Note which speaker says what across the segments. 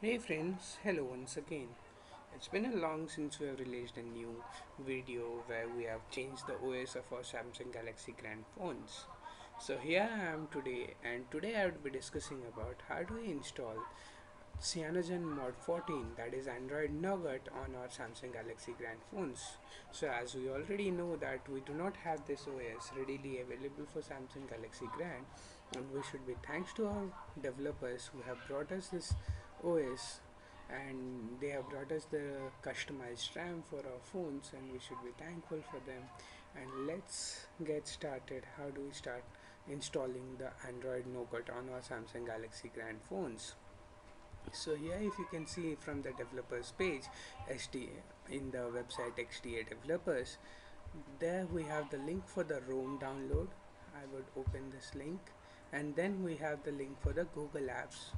Speaker 1: Hey friends, hello once again. It's been a long since we have released a new video where we have changed the OS of our Samsung Galaxy Grand phones. So here I am today, and today I would be discussing about how do we install Cyanogenmod 14, that is Android Nougat, on our Samsung Galaxy Grand phones. So as we already know that we do not have this OS readily available for Samsung Galaxy Grand, and we should be thanks to our developers who have brought us this OS, and they have brought us the customized RAM for our phones, and we should be thankful for them. And let's get started. How do we start installing the Android Nougat on our Samsung Galaxy Grand phones? So here, if you can see from the developers page, in the website XDA developers, there we have the link for the ROM download. I would open this link, and then we have the link for the Google Apps.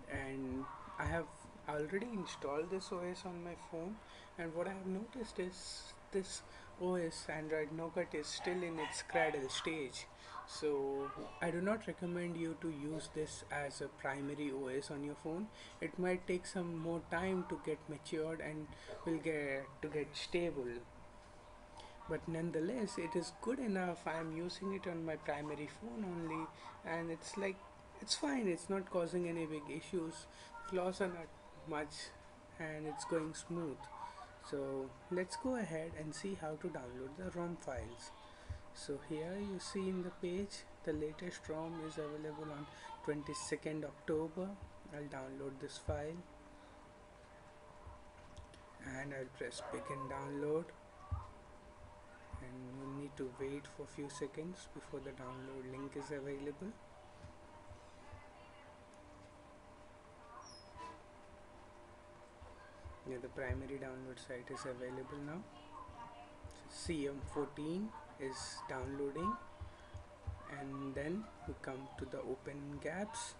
Speaker 1: And I have already installed this OS on my phone, and what I have noticed is this OS Android Nougat is still in its cradle stage, so I do not recommend you to use this as a primary OS on your phone. It might take some more time to get matured and will get stable, but nonetheless it is good enough. I am using it on my primary phone only, and it's fine. It's not causing any big issues. Flaws are not much, and it's going smooth. So let's go ahead and see how to download the ROM files. So here you see in the page the latest ROM is available on 22nd October. I'll download this file, and I'll press begin download, and we'll need to wait for a few seconds before the download link is available. Yeah, the primary download site is available now. CM14 is downloading, and then we come to the open gaps.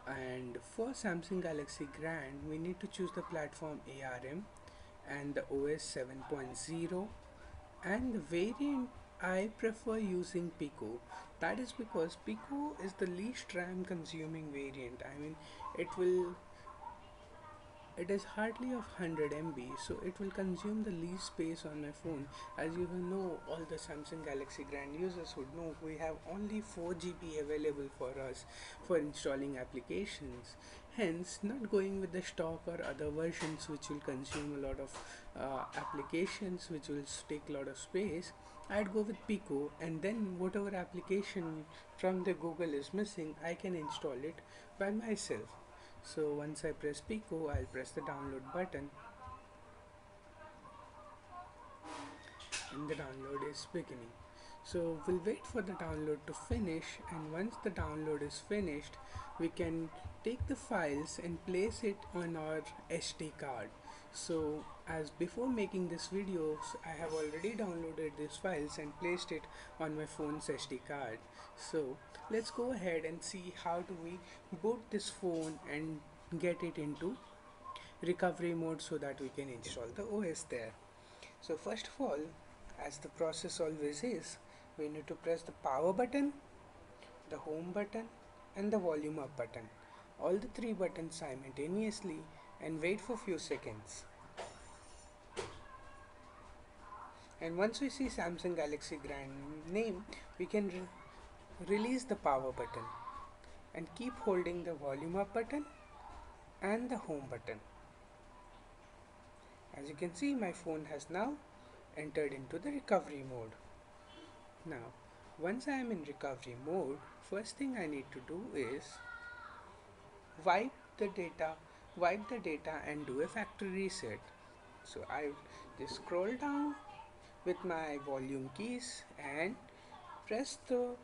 Speaker 1: And for Samsung Galaxy Grand, we need to choose the platform ARM and the OS 7.0, and the variant I prefer using Pico. That is because Pico is the least RAM consuming variant. I mean, it will it is hardly of 100 MB, so it will consume the least space on my phone. As you know, all the Samsung Galaxy Grand users would know, we have only 4 GB available for us for installing applications. Hence, not going with the stock or other versions which will consume a lot of applications which will take a lot of space, I'd go with Pico, and then whatever application from the Google is missing, I can install it by myself. So once I press Pico, I'll press the download button, and the download is beginning. So we'll wait for the download to finish, and once the download is finished, we can take the files and place it on our SD card. So as before making this video, I have already downloaded these files and placed it on my phone's SD card. So let's go ahead and see how do we boot this phone and get it into recovery mode so that we can install the OS there. So first of all, as the process always is, we need to press the power button, the home button, and the volume up button, all the three buttons simultaneously, and wait for few seconds. And once we see Samsung Galaxy Grand name, we can release the power button and keep holding the volume up button and the home button. As you can see, my phone has now entered into the recovery mode. Now, once I am in recovery mode, first thing I need to do is wipe the data, and do a factory reset. So I just scroll down with my volume keys and press the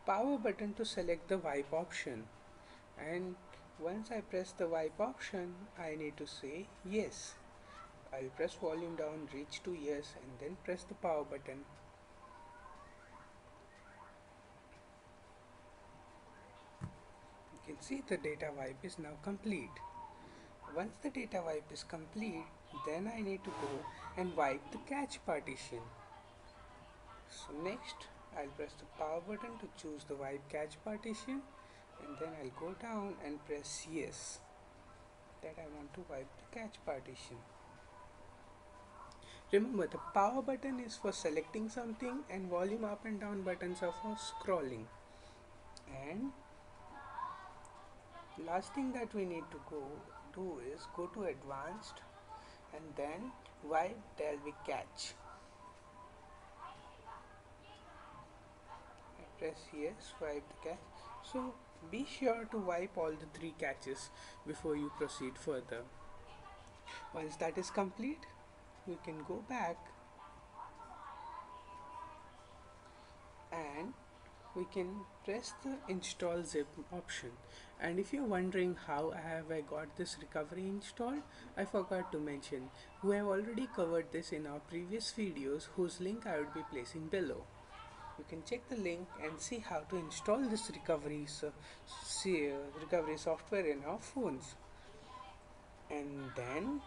Speaker 1: power button to select the wipe option. And once I press the wipe option, I need to say yes. I'll press volume down, reach to yes, and then press the power button. You can see the data wipe is now complete. Once the data wipe is complete, then I need to go and wipe the cache partition. So next, I'll press the power button to choose the wipe cache partition, and then I'll go down and press yes. that I want to wipe the cache partition. Remember, the power button is for selecting something and volume up and down buttons are for scrolling. And last thing that we need to go do is go to advanced and then wipe Delve cache. I press yes, wipe the cache. So be sure to wipe all the 3 caches before you proceed further. Once that is complete, we can go back and we can press the install zip option. And if you're wondering how have I got this recovery installed, I forgot to mention we have already covered this in our previous videos, whose link I would be placing below. You can check the link and see how to install this recovery software in our phones. And then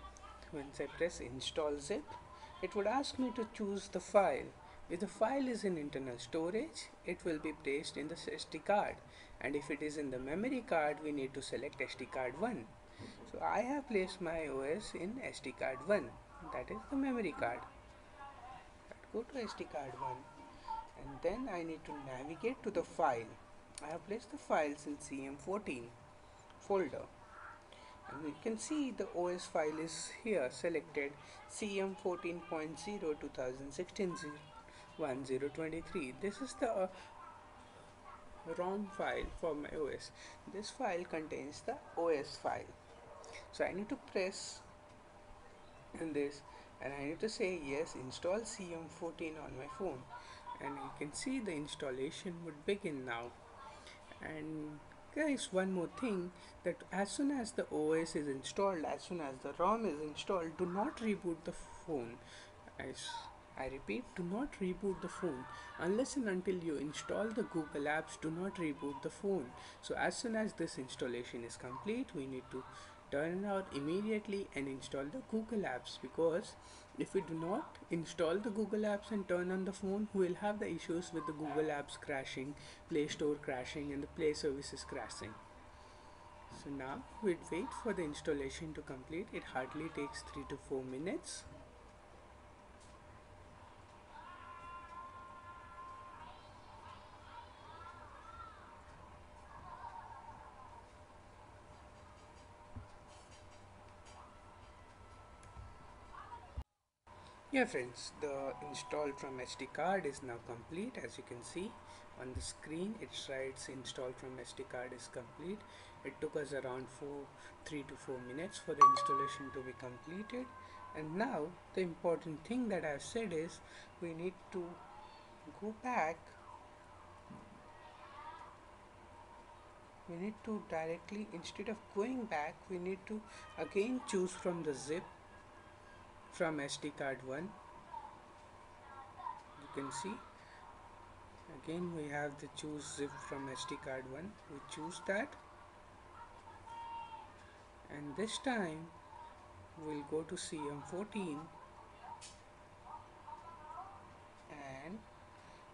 Speaker 1: once I press install zip, it would ask me to choose the file. If the file is in internal storage, it will be placed in the SD card, and if it is in the memory card, we need to select SD card 1. So I have placed my OS in SD card 1, that is the memory card. Go to SD card 1 and then I need to navigate to the file. I have placed the files in CM14 folder. And you can see the OS file is here selected, CM14.0 2016 1023. This is the ROM file for my OS. This file contains the OS file. So I need to press in this and I need to say yes, install CM14 on my phone. And you can see the installation would begin now. And guys, one more thing, that as soon as the OS is installed, as soon as the ROM is installed, do not reboot the phone. As I repeat, do not reboot the phone unless and until you install the Google apps. Do not reboot the phone. So as soon as this installation is complete, we need to turn it out immediately and install the Google apps, because if we do not install the Google apps and turn on the phone, we will have the issues with the Google apps crashing, Play Store crashing, and the Play services crashing. So now we'd wait for the installation to complete. It hardly takes 3 to 4 minutes. Yeah friends, the install from SD card is now complete. As you can see on the screen, it writes install from SD card is complete. It took us around 3 to 4 minutes for the installation to be completed. And now the important thing that I've said is we need to go back. We need to directly, instead of going back, we need to again choose from the zip from SD card 1. You can see again we have the choose zip from SD card 1. We choose that, and this time we'll go to CM14 and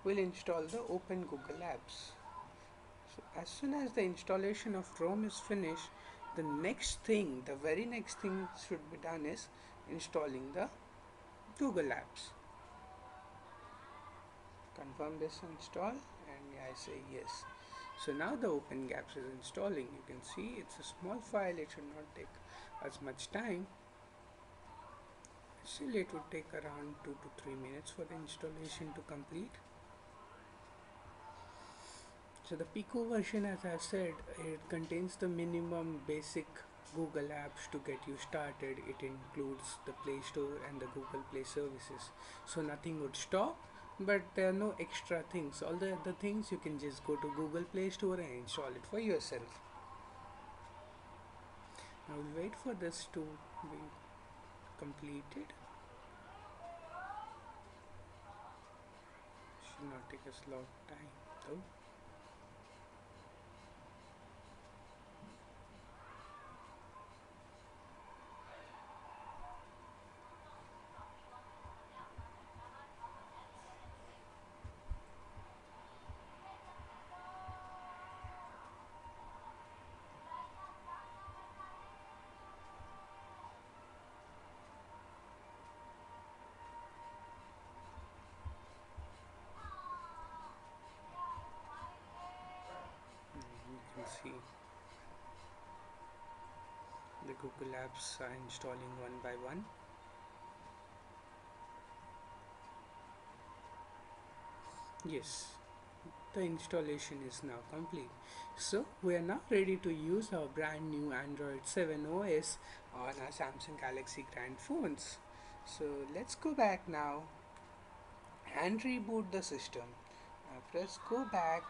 Speaker 1: we'll install the Open Google Apps. So as soon as the installation of ROM is finished, the very next thing should be done is installing the Google Apps. Confirm this install and I say yes. So now the Open Gaps is installing. You can see it's a small file, it should not take as much time. Still it would take around 2 to 3 minutes for the installation to complete. So the Pico version, as I said, it contains the minimum basic Google apps to get you started. It includes the Play Store and the Google Play services. So nothing would stop, but there are no extra things. All the other things you can just go to Google Play Store and install it for yourself. I will wait for this to be completed. Should not take us a long time though. Google apps are installing one by one. Yes, the installation is now complete. So we are now ready to use our brand new Android 7 OS on our Samsung Galaxy Grand phones. So let's go back now and reboot the system. Press go back,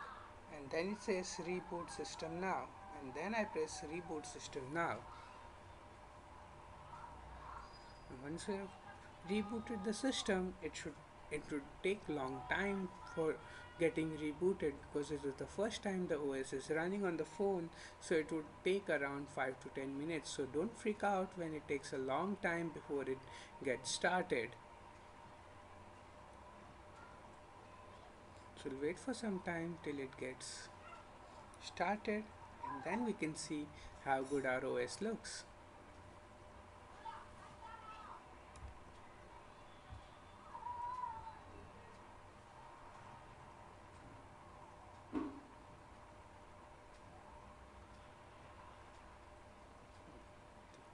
Speaker 1: and then it says reboot system now, and then I press reboot system now. And once we have rebooted the system, it would take long time for getting rebooted because it is the first time the OS is running on the phone, so it would take around 5 to 10 minutes. So don't freak out when it takes a long time before it gets started. So we'll wait for some time till it gets started, and then we can see how good our OS looks.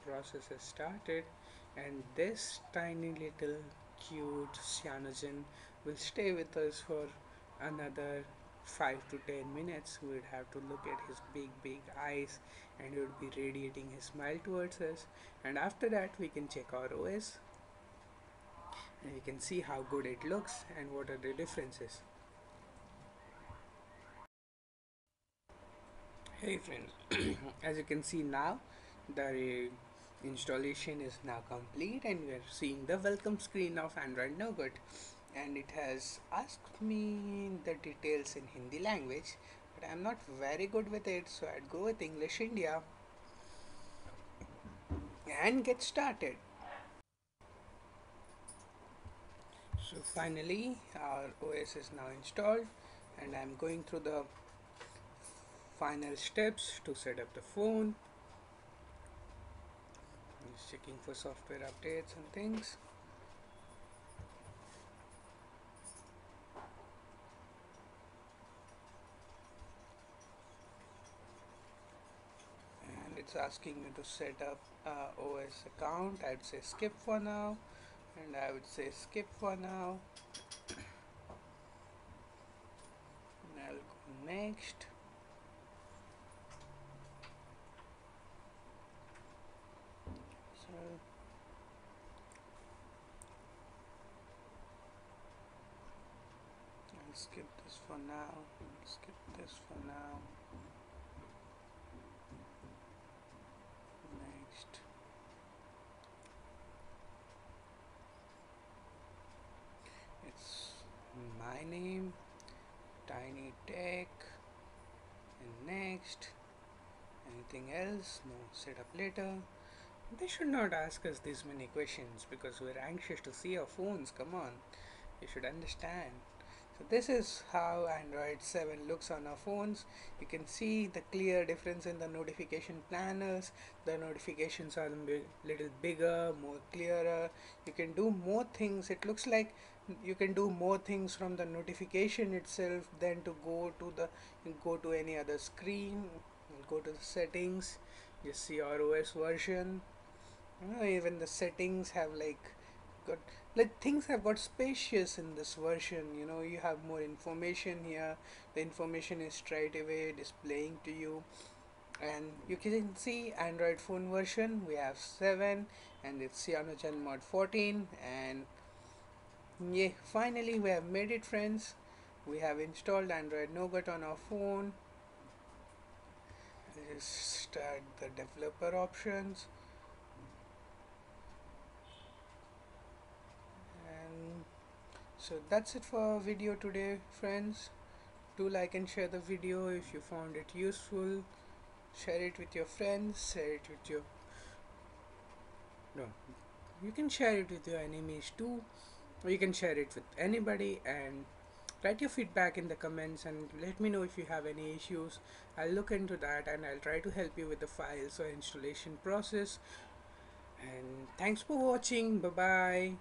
Speaker 1: Process has started, and this tiny little cute cyanogen will stay with us for another 5 to 10 minutes. We would have to look at his big eyes, and he would be radiating his smile towards us, and after that we can check our OS and we can see how good it looks and what are the differences. Hey friends, as you can see now, the installation is now complete and we are seeing the welcome screen of Android Nougat, and it has asked me the details in Hindi language, but I'm not very good with it, so I'd go with English India and get started. So finally our OS is now installed, and I'm going through the final steps to set up the phone. Just checking for software updates and things. And it's asking me to set up OS account. I'd say skip for now, and I would say skip for now, and I'll go next. So I'll skip this for now, skip this for now, next. It's my name, Tiny Tech, and next. Anything else? No, set up later. They should not ask us these many questions because we're anxious to see our phones. Come on, you should understand. So this is how Android 7 looks on our phones. You can see the clear difference in the notification planners. The notifications are a little bigger, more clearer. You can do more things. It looks like you can do more things from the notification itself than to go to any other screen. Go to the settings. You see our OS version. Even the settings have got things have got spacious in this version. You have more information here. The information is straight away displaying to you, and you can see Android phone version we have 7, and it's Cyanogenmod 14, and yeah, finally we have made it, friends. We have installed Android Nougat on our phone. Let's start the developer options. And so that's it for our video today, friends. Do like and share the video if you found it useful. Share it with your friends. Share it with your no. You can share it with your enemies too, or you can share it with anybody. And write your feedback in the comments and let me know if you have any issues. I'll look into that and I'll try to help you with the files or installation process. And thanks for watching. Bye bye.